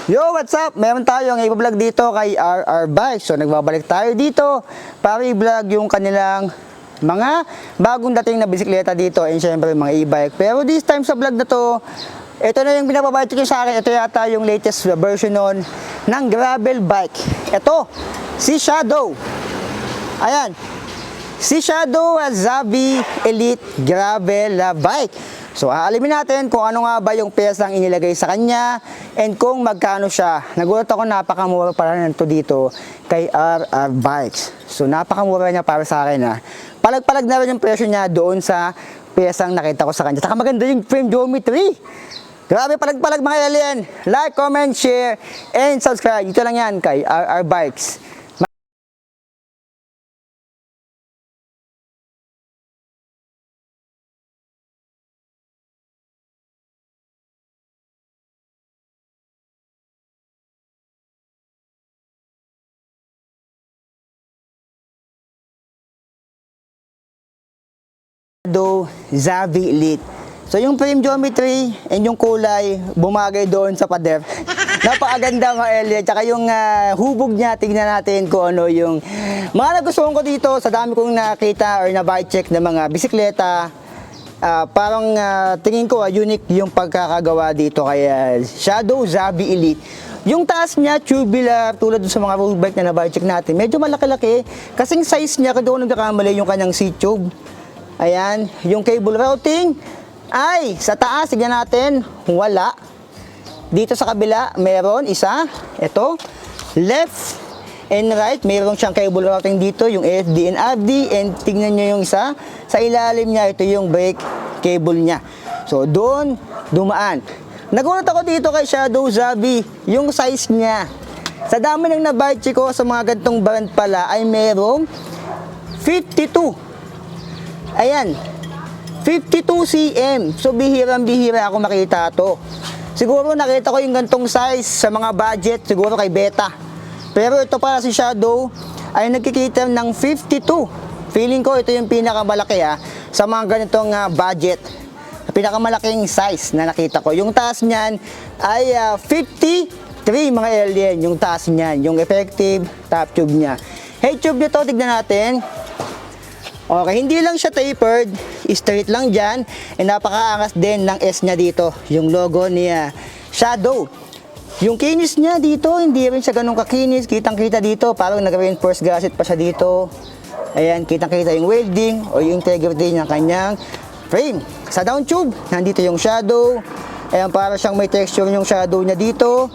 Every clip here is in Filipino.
Yo, what's up? Meron tayong i-vlog dito kay RR Bikes. So, nagbabalik tayo dito para i-vlog yung kanilang mga bagong dating na bisikleta dito and syempre mga e-bike. Pero this time sa vlog na to, ito na yung binababalik ko sa akin. Ito yata yung latest version nun ng gravel bike. Ito, si Shadow. Ayan. Si Shadow Zavi Elite Gravel Bike. So, aalimin natin kung ano nga ba yung piyesang inilagay sa kanya and kung magkano siya. Nagulat ako, napakamura pala nito dito kay RR Bikes. So, napakamura niya para sa akin ha. Palag-palag na rin yung presyo niya doon sa piyesang nakita ko sa kanya. Saka maganda yung frame geometry. Grabe, palag-palag mga alien. Like, comment, share, and subscribe. Dito lang yan kay RR Bikes. Zavi Elite. So yung frame geometry and yung kulay bumagay doon sa pader. Napakaganda mga alien. Tsaka yung hubog niya, tignan natin kung ano yung mga nagustuhan ko dito sa dami kong nakita or na-bike check ng mga bisikleta. Parang tingin ko unique yung pagkakagawa dito kay Shadow Zavi Elite. Yung taas niya, tubular, tulad sa mga road bike na na-bike check natin. Medyo malaki-laki. Kasing size niya, kung doon nagkakamali yung kanyang seat tube. Ayan, yung cable routing ay sa taas, tignan natin, wala. Dito sa kabila, meron isa. Ito, left and right, meron siyang cable routing dito, yung AFD and RD. And tignan nyo yung isa, sa ilalim niya, ito yung brake cable niya. So, doon, dumaan. Nagulat ako dito kay Shadow Zavi, yung size niya. Sa dami ng nabike ko sa mga gantong brand pala, ay merong 52. Ayan, 52 cm. So, bihirang-bihira ako makita to. Siguro nakita ko yung gantong size sa mga budget, siguro kay Beta. Pero ito para si Shadow ay nagkikita ng 52. Feeling ko ito yung pinakamalaki sa mga ganitong budget. Pinakamalaking size na nakita ko. Yung taas niyan ay 53 mga alien. Yung taas niyan, yung effective top tube niya. Head tube nito, tignan natin. Okay, hindi lang siya tapered, straight lang dyan. And napakaangas din ng S niya dito, yung logo ni Shadow. Yung kinis niya dito, hindi rin siya ganun kakinis. Kitang-kita dito, parang nag-reinforce gasket pa siya dito. Ayan, kitang-kita yung welding o yung integrity ng kanyang frame. Sa down tube, nandito yung Shadow. Ayan, para siyang may texture yung Shadow niya dito.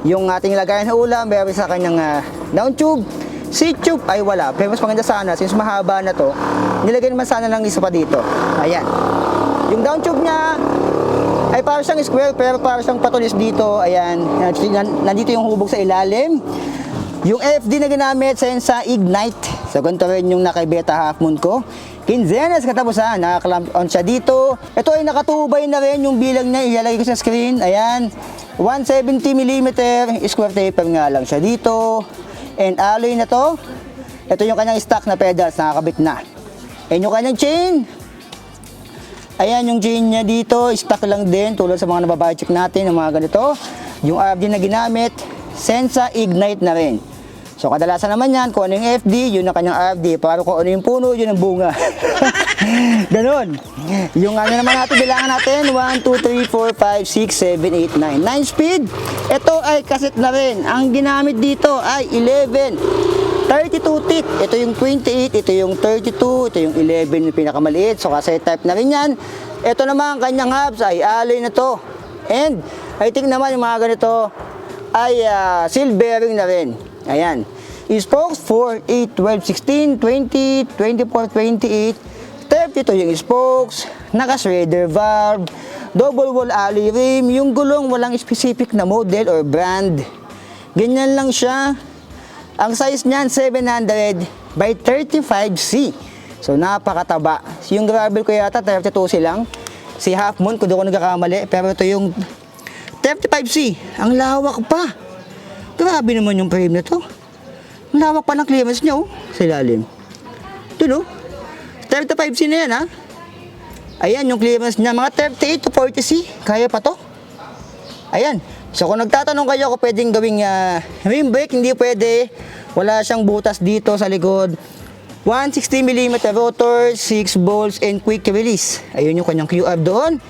Yung ating lagayan ng ulam, meron sa kanyang down tube. Seat tube ay wala, pero mas maganda sana since mahaba na to, nilagay naman sana ng isa pa dito. Ayan. Yung down tube niya ay para siyang square pero para siyang patulis dito. Ayan. Nandito yung hubog sa ilalim. Yung FD na ginamit, Sensa Ignite. So, ganito rin yung naka-Beta Half Moon ko. Quinzenas katapusan, naka-clamp on siya dito. Ito ay nakatubay na rin yung bilang niya, ilalagay ko sa screen. Ayan. 170mm, square taper nga lang siya dito. And alloy na to, ito yung kanyang stock na pedals, nakakabit na. And yung kanyang chain, ayan yung chain niya dito, stock lang din, tulad sa mga nababike check natin, ng mga ganito. Yung RD na ginamit, Sensa Ignite na rin. So kadalasan naman yan, kung ano yung FD, yun ang kanyang RD. Para kung ano yung puno, yun ang bunga. Ganon. Yung ano naman natin, bilangan natin, 1, 2, 3, 4, 5, 6, 7, 8, 9. 9 speed. Ito ay kaset na rin. Ang ginamit dito ay 11. 32 teeth. Ito yung 28, ito yung 32, ito yung 11 yung pinakamaliit. So cassette type na rin yan. Ito naman, kanyang hubs ay alloy na to. And I think naman yung mga ganito ay seal bearing na rin. Ayan. Spokes 4, 8, 12, 16, 20, 24, 28, 32 yung spokes, naka-shredder valve, double wall alloy rim, yung gulong walang specific na model or brand. Ganyan lang siya. Ang size niyan 700 by 35C. So napakataba. Yung gravel ko yata 32C lang. Si Half Moon kung doon ko nagkakamali, pero ito yung 35C. Ang lawak pa. Grabe naman yung frame nito. Ang lawak pa ng clearance niya sa ilalim. Ito 35C na yan Ayan yung clearance niya, mga 38 to 40C. Kaya pa to. Ayan. So kung nagtatanong kayo kung pwedeng gawing rim brake, hindi pwede. Wala siyang butas dito sa likod. 160mm rotor, 6 bolts, and quick release. Ayun yung kanyang QR doon.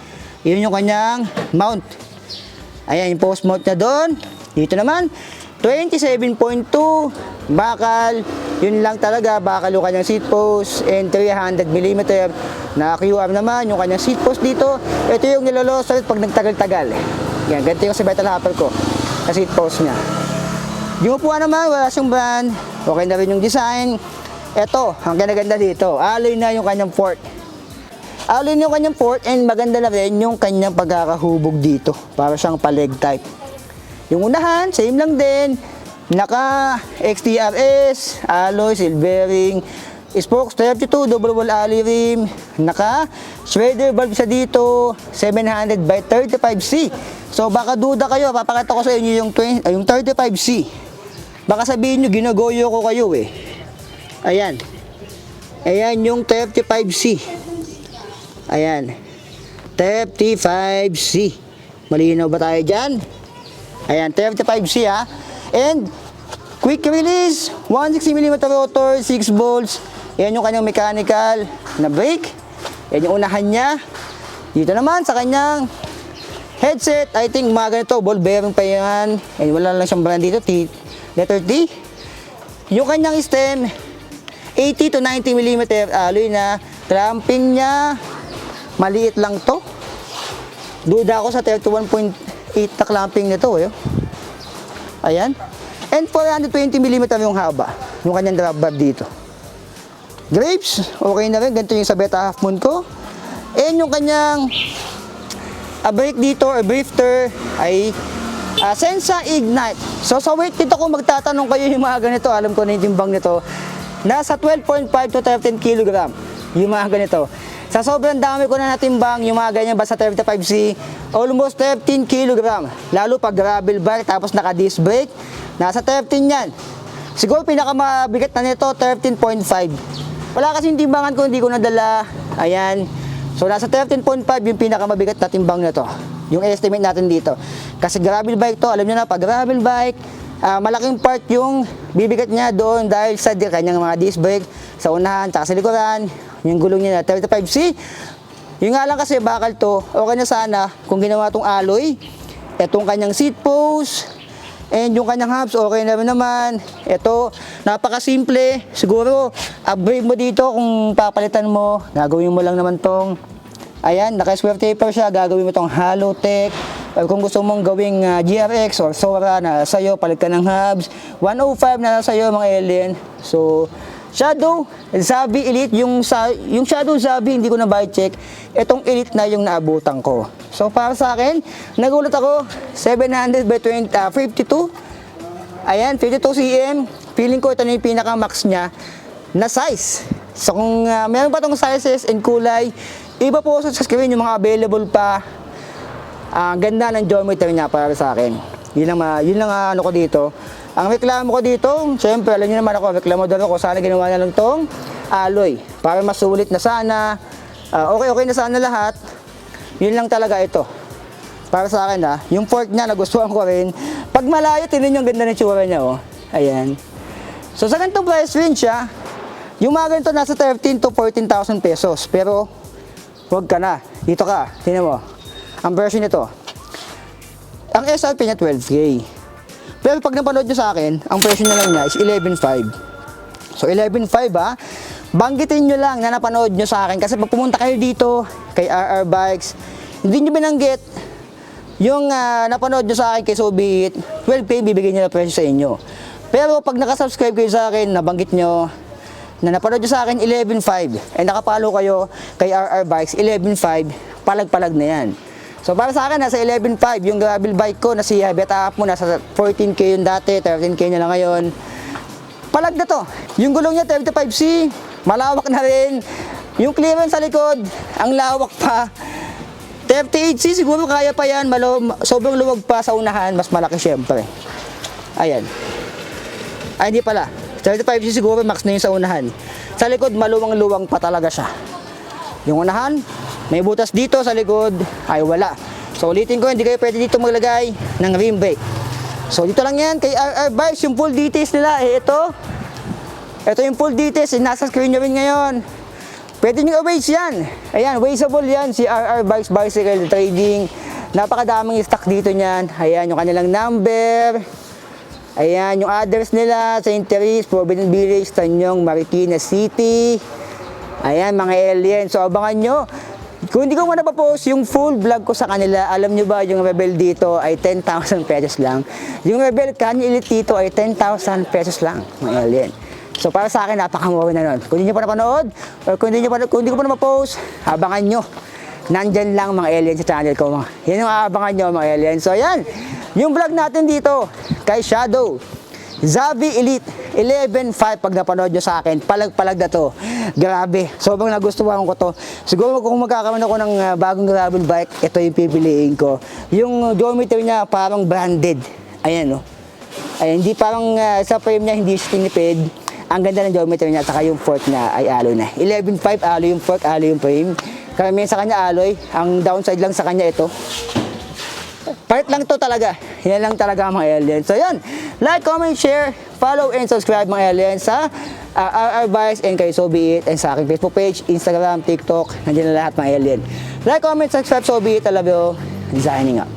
Yun yung kanyang mount. Ayan yung post mount niya doon. Dito naman, 27.2 bakal. Yun lang talaga, bakal yung kanyang seat post, and 300mm na QR naman yung kanyang seat post dito. Ito yung nilolost pag nagtagal-tagal. Yan, ganito yung sa metal hopper ko na seat post niya. Yung upuan naman, wala siyang brand. Okay na rin yung design. Ito, ang ganda-ganda dito. Alloy na yung kanyang fork. Alloy na yung kanyang fork, and maganda na rin yung kanyang pagkakahubog dito. Para siyang pa-leg type. Yung unahan, same lang din. Naka XTRS, alloy, seal bearing, spokes 32, double wall alloy rim. Naka shredder valve siya dito, 700 by 35C. So baka duda kayo, papakita ko sa inyo yung 35C. Baka sabihin nyo, ginagoyo ko kayo eh. Ayan. Ayan yung 35C. Ayan. 35C. Malinaw ba tayo dyan? Ayan, 35C ha. And quick release, 160mm rotor, 6 bolts. Ayan yung kanyang mechanical na brake. Ayan yung unahan niya. Dito naman sa kanyang headset, I think mga ganito, ball bearing pa yan. And wala lang siyang brand dito, letter T. Yung kanyang stem, 80 to 90mm alloy na. Clamping niya, maliit lang to. Duda ako sa 31.8 na clamping nito eh. Ayan. And 420mm yung haba. Yung kanyang drop bar dito. Grips, okay na rin. Ganito yung sa Beta Half Moon ko. And yung kanyang brake dito or drifter ay Sensa Ignite. So sa weight dito kung magtatanong kayo yung mga ganito, alam ko na yung timbang nito, nasa 12.5 to 13 kg yung mga ganito. Sa sobrang dami ko na natimbang yung mga ganyan basta 35C, almost 13 kg. Lalo pag gravel bike tapos naka disc brake, nasa 13 yan. Siguro pinakamabigat na nito 13.5. Wala kasing timbangan ko, hindi ko nadala. Ayan. So nasa 13.5 yung pinakamabigat na timbang nito. Yung estimate natin dito. Kasi gravel bike to, alam niyo na pag gravel bike, malaking part yung bibigat niya doon dahil sa kanyang mga disc brake sa unahan at sa likuran. Yung gulong niya na 35C. Yung nga lang kasi bakal to, okay na sana kung ginawa tong alloy. Etong kanyang seat post, and yung kanyang hubs, okay na rin naman. Ito, napakasimple. Siguro, upgrade mo dito kung papalitan mo. Gagawin mo lang naman tong, ayan, naka-square taper siya. Gagawin mo tong hollow tech. Or kung gusto mong gawing GRX or Sora na sa'yo, palit ka ng hubs. 105 na sa'yo mga alien. So, Shadow Zabi Elite, yung Shadow Zabi, hindi ko na by check. Itong Elite na yung naabutan ko. So para sa akin, nagulat ako, 700 by 52. Ayan, 52 cm. Feeling ko ito na yung pinaka-max niya na size. So kung meron pa itong sizes and kulay, iba po sa screen yung mga available pa. Ganda ng geometry niya para sa akin. Yun lang ano ko dito. Ang reklamo ko dito, syempre alam niyo naman ako, reklamador ako, sana ginawa na lang tong alloy. Para mas sulit na sana, okay na sana lahat. Yun lang talaga ito. Para sa akin yung fork niya nagustuhan ko rin. Pag malayo, tingnan yung ganda ng tsura niya oh. Ayan. So sa ganitong price range yung mga ganito nasa 13 to 14,000 pesos. Pero, wag ka na. Dito ka, tingnan mo. Ang version nito. Ang SRP niya 12K. Pero pag napanood nyo sa akin, ang presyo na lang niya is 11.5. So 11.5 banggitin nyo lang na napanood nyo sa akin. Kasi pag pumunta kayo dito, kay RR Bikes, hindi nyo binanggit yung napanood nyo sa akin kay Sobit, 12K bibigyan nyo na presyo sa inyo. Pero pag nakasubscribe kayo sa akin, nabanggit nyo na napanood nyo sa akin 11.5 and nakapalo kayo kay RR Bikes, 11.5, palag-palag na yan. So para sa akin, nasa 11.5 yung gravel bike ko na si Beta Up mo, nasa 14K yung dati, 13K na lang ngayon. Palag na to. Yung gulong niya 35C, malawak na rin. Yung clearance sa likod, ang lawak pa. 38C siguro kaya pa yan, sobrang luwag pa sa unahan, mas malaki syempre. Ayan. Ay hindi pala, 35C siguro max na yun sa unahan. Sa likod, maluwang-luwang pa talaga siya. Yung unahan, may butas dito sa likod, ay wala. So ulitin ko, hindi kayo pwede dito maglagay ng rim brake. So dito lang yan, kay RR Bikes, yung full details nila, ito yung full details, nasa screen nyo rin ngayon. Pwede nyo i-waste yan. Ayan, wasteable yan, si RR Bikes Bicycle Trading. Napakadaming stock dito niyan. Ayan, yung kanilang number. Ayan, yung address nila, St. Therese, Forbidden Village, Tanyong, Marikina City. Ayan, mga alien. So abangan nyo. Kung hindi ko muna pa-post yung full vlog ko sa kanila, alam nyo ba yung Rebel dito ay 10,000 pesos lang. Yung Rebel Canyon Elite dito ay 10,000 pesos lang, mga alien. So para sa akin, napakamura na nun. Kung hindi nyo pa napanood, or kung hindi ko pa na-post, abangan nyo. Nandyan lang mga alien sa channel ko. Yan yung aabangan nyo mga alien. So yan, yung vlog natin dito, kay Shadow. Zavvi Elite 11.5 pag napanood nyo sa akin, palag-palag na to. Grabe, sobrang nagustuhan ko to. Siguro kung magkakaroon ako ng bagong gravel bike, ito yung pipiliin ko. Yung geometry niya parang branded. Ayan no. Ayan, hindi parang sa frame niya hindi tinipid. Ang ganda ng geometry niya, saka yung fork niya ay alloy na. 11.5 alloy yung fork, alloy yung frame. Karamihan sa kanya alloy, ang downside lang sa kanya ito. Part lang to talaga. Yan lang talaga mga alien. So yan, like, comment, share, follow, and subscribe mga alien sa RR Bikes and kay So Be It and sa aking Facebook page, Instagram, TikTok, nandiyan na lahat mga alien. Like, comment, subscribe, So Be It, I love you, signing up.